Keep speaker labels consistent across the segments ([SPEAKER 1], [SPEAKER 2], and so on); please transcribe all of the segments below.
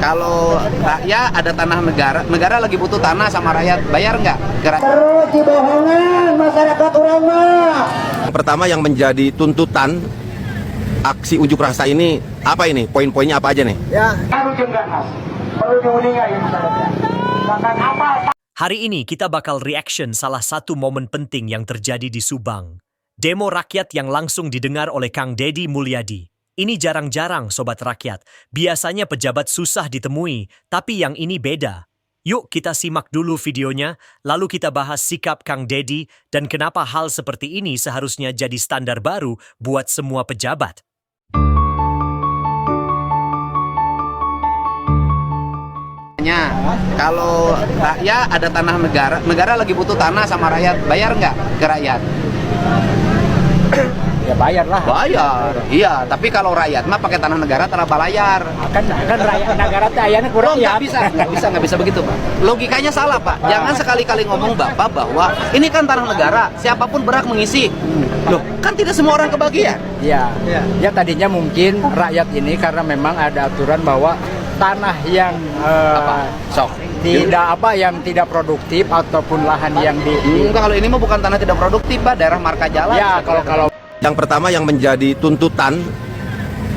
[SPEAKER 1] Kalau rakyat ada tanah negara, negara lagi butuh tanah sama rakyat, bayar nggak?
[SPEAKER 2] Terus dibohongan masyarakat orang mah.
[SPEAKER 3] Pertama yang menjadi tuntutan aksi unjuk rasa ini apa ini? Poin-poinnya apa aja nih?
[SPEAKER 2] Ya, harus ganas. Perlu diuningai misalnya. Bahkan apa?
[SPEAKER 4] Hari ini kita bakal reaction salah satu momen penting yang terjadi di Subang. Demo rakyat yang langsung didengar oleh Kang Deddy Mulyadi. Ini jarang-jarang sobat rakyat. Biasanya pejabat susah ditemui, tapi yang ini beda. Yuk kita simak dulu videonya, lalu kita bahas sikap Kang Deddy dan kenapa hal seperti ini seharusnya jadi standar baru buat semua pejabat.
[SPEAKER 1] Kalau rakyat ada tanah negara, negara lagi butuh tanah sama rakyat, bayar nggak ke rakyat?
[SPEAKER 2] Ya bayar lah.
[SPEAKER 1] Bayar, iya. Tapi kalau rakyat mah pakai tanah negara, tanah balayar.
[SPEAKER 2] Kan rakyat negara teh ayana kurang ya.
[SPEAKER 1] Nggak bisa begitu, Pak. Logikanya salah, Pak. Jangan sekali-kali ngomong Bapak bahwa ini kan tanah negara, siapapun berhak mengisi. Loh, kan tidak semua orang kebagian.
[SPEAKER 5] Ya, ya tadinya mungkin rakyat ini karena memang ada aturan bahwa tanah yang yang tidak produktif ataupun lahan yang
[SPEAKER 1] Enggak, kalau ini mah bukan tanah tidak produktif, Pak, daerah marka jalan.
[SPEAKER 5] Ya, kalau
[SPEAKER 3] Yang pertama yang menjadi tuntutan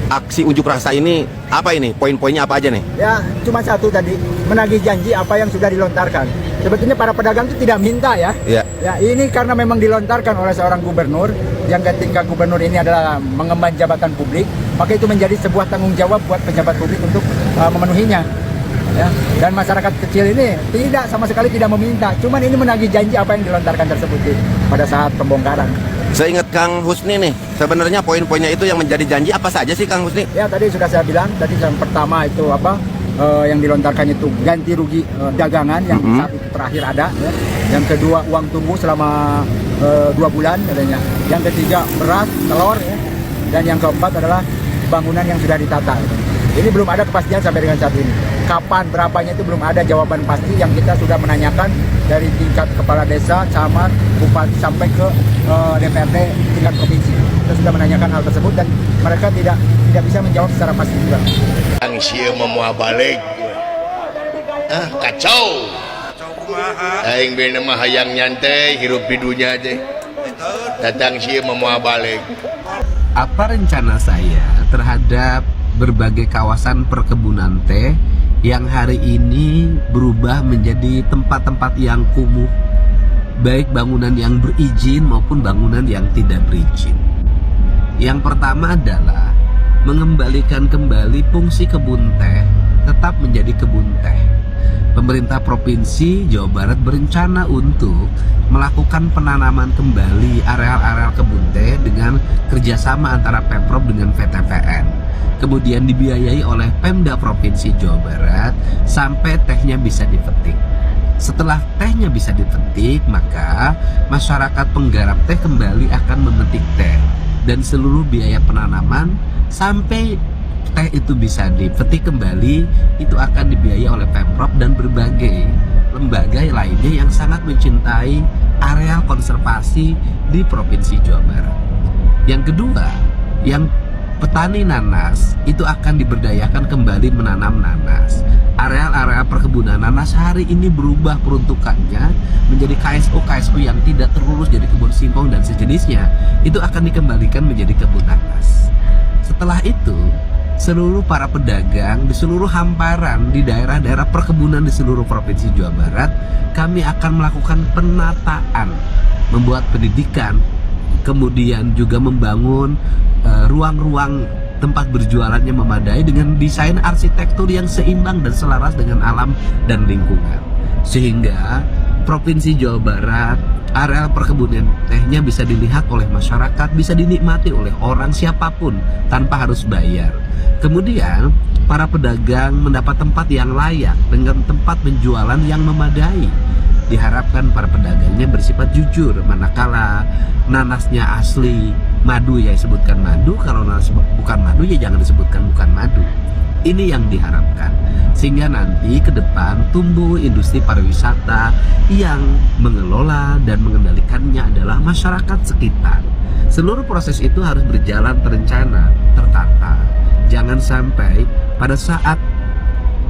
[SPEAKER 3] aksi unjuk rasa ini apa ini? Poin-poinnya apa aja nih?
[SPEAKER 2] Ya, cuma satu tadi, menagih janji apa yang sudah dilontarkan. Sebetulnya para pedagang itu tidak minta ya.
[SPEAKER 3] Iya.
[SPEAKER 2] Ya, ini karena memang dilontarkan oleh seorang gubernur yang ketika gubernur ini adalah mengemban jabatan publik, maka itu menjadi sebuah tanggung jawab buat pejabat publik untuk memenuhinya. Ya, dan masyarakat kecil ini sama sekali tidak meminta, cuman ini menagih janji apa yang dilontarkan tersebut pada saat pembongkaran.
[SPEAKER 3] Saya ingat Kang Husni nih, sebenarnya poin-poinnya itu yang menjadi janji apa saja sih Kang Husni?
[SPEAKER 2] Ya, tadi sudah saya bilang, tadi yang pertama itu yang dilontarkan itu ganti rugi dagangan yang saat itu terakhir ada, ya. Yang kedua uang tunggu selama 2 bulan katanya. Yang ketiga beras, telur, ya. Dan yang keempat adalah bangunan yang sudah ditata. Ini belum ada kepastian sampai dengan saat ini. Kapan, berapanya itu belum ada jawaban pasti yang kita sudah menanyakan dari tingkat kepala desa, camat, bupati sampai ke DPRD tingkat provinsi. Kita sudah menanyakan hal tersebut dan mereka tidak bisa menjawab secara pasti juga.
[SPEAKER 6] Angsia mau balik. Kacau. Aing bener mah hayang nyantai hirup di dunia teh. Datang sih mau balik.
[SPEAKER 7] Apa rencana saya terhadap berbagai kawasan perkebunan teh yang hari ini berubah menjadi tempat-tempat yang kumuh, baik bangunan yang berizin maupun bangunan yang tidak berizin. Yang pertama adalah mengembalikan kembali fungsi kebun teh tetap menjadi kebun teh. Pemerintah Provinsi Jawa Barat berencana untuk melakukan penanaman kembali areal-areal kebun teh dengan kerjasama antara Pemprov dengan VTPN. Kemudian dibiayai oleh Pemda Provinsi Jawa Barat sampai tehnya bisa dipetik. Setelah tehnya bisa dipetik, maka masyarakat penggarap teh kembali akan memetik teh. Dan seluruh biaya penanaman sampai teh itu bisa dipetik kembali itu akan dibiayai oleh Pemprov dan berbagai lembaga lainnya yang sangat mencintai areal konservasi di Provinsi Jawa Barat. Yang kedua, yang petani nanas itu akan diberdayakan kembali menanam nanas. Areal-areal perkebunan nanas hari ini berubah peruntukannya menjadi KSO yang tidak terurus jadi kebun singkong dan sejenisnya. Itu akan dikembalikan menjadi kebun nanas. Setelah itu, seluruh para pedagang di seluruh hamparan di daerah-daerah perkebunan di seluruh Provinsi Jawa Barat, kami akan melakukan penataan, membuat pendidikan, kemudian juga membangun ruang-ruang tempat berjualannya memadai dengan desain arsitektur yang seimbang dan selaras dengan alam dan lingkungan. Sehingga Provinsi Jawa Barat, areal perkebunan tehnya bisa dilihat oleh masyarakat, bisa dinikmati oleh orang siapapun tanpa harus bayar. Kemudian para pedagang mendapat tempat yang layak dengan tempat penjualan yang memadai. Diharapkan para pedagangnya bersifat jujur, manakala nanasnya asli madu ya disebutkan madu, kalau nanas bukan madu ya jangan disebutkan bukan madu. Ini yang diharapkan, sehingga nanti ke depan tumbuh industri pariwisata yang mengelola dan mengendalikannya adalah masyarakat sekitar. Seluruh proses itu harus berjalan terencana, tertata. Jangan sampai pada saat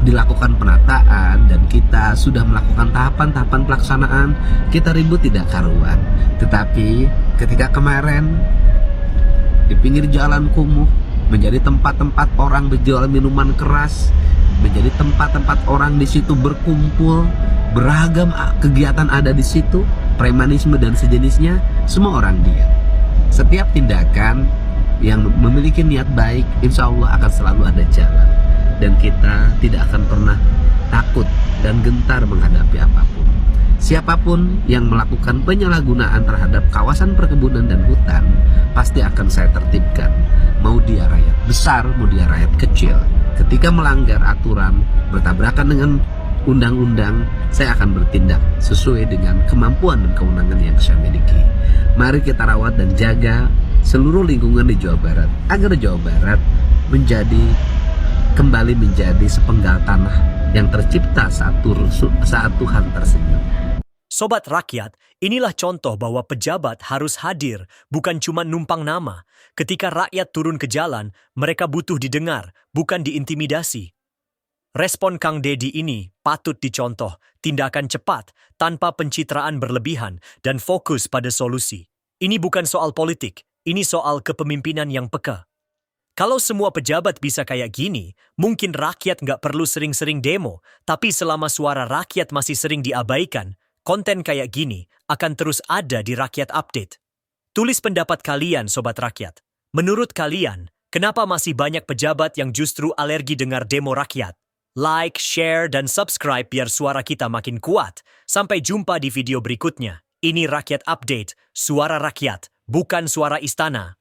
[SPEAKER 7] dilakukan penataan dan kita sudah melakukan tahapan-tahapan pelaksanaan, kita ribut tidak karuan. Tetapi ketika kemarin di pinggir jalan kumuh menjadi tempat-tempat orang berjual minuman keras, menjadi tempat-tempat orang di situ berkumpul, beragam kegiatan ada di situ, premanisme dan sejenisnya, semua orang diam. Setiap tindakan yang memiliki niat baik, insya Allah akan selalu ada jalan. Dan kita tidak akan pernah takut dan gentar menghadapi apapun. Siapapun yang melakukan penyalahgunaan terhadap kawasan perkebunan dan hutan, pasti akan saya tertibkan. Mau dia rakyat besar, mau dia rakyat kecil. Ketika melanggar aturan, bertabrakan dengan undang-undang, saya akan bertindak sesuai dengan kemampuan dan kewenangan yang saya miliki. Mari kita rawat dan jaga seluruh lingkungan di Jawa Barat, agar Jawa Barat kembali menjadi sepenggal tanah yang tercipta saat Tuhan tersenyum.
[SPEAKER 4] Sobat rakyat, inilah contoh bahwa pejabat harus hadir, bukan cuma numpang nama. Ketika rakyat turun ke jalan, mereka butuh didengar, bukan diintimidasi. Respon Kang Deddy ini patut dicontoh, tindakan cepat, tanpa pencitraan berlebihan, dan fokus pada solusi. Ini bukan soal politik, ini soal kepemimpinan yang peka. Kalau semua pejabat bisa kayak gini, mungkin rakyat nggak perlu sering-sering demo, tapi selama suara rakyat masih sering diabaikan, konten kayak gini akan terus ada di Rakyat Update. Tulis pendapat kalian, Sobat Rakyat. Menurut kalian, kenapa masih banyak pejabat yang justru alergi dengar demo rakyat? Like, share, dan subscribe biar suara kita makin kuat. Sampai jumpa di video berikutnya. Ini Rakyat Update, suara rakyat, bukan suara istana.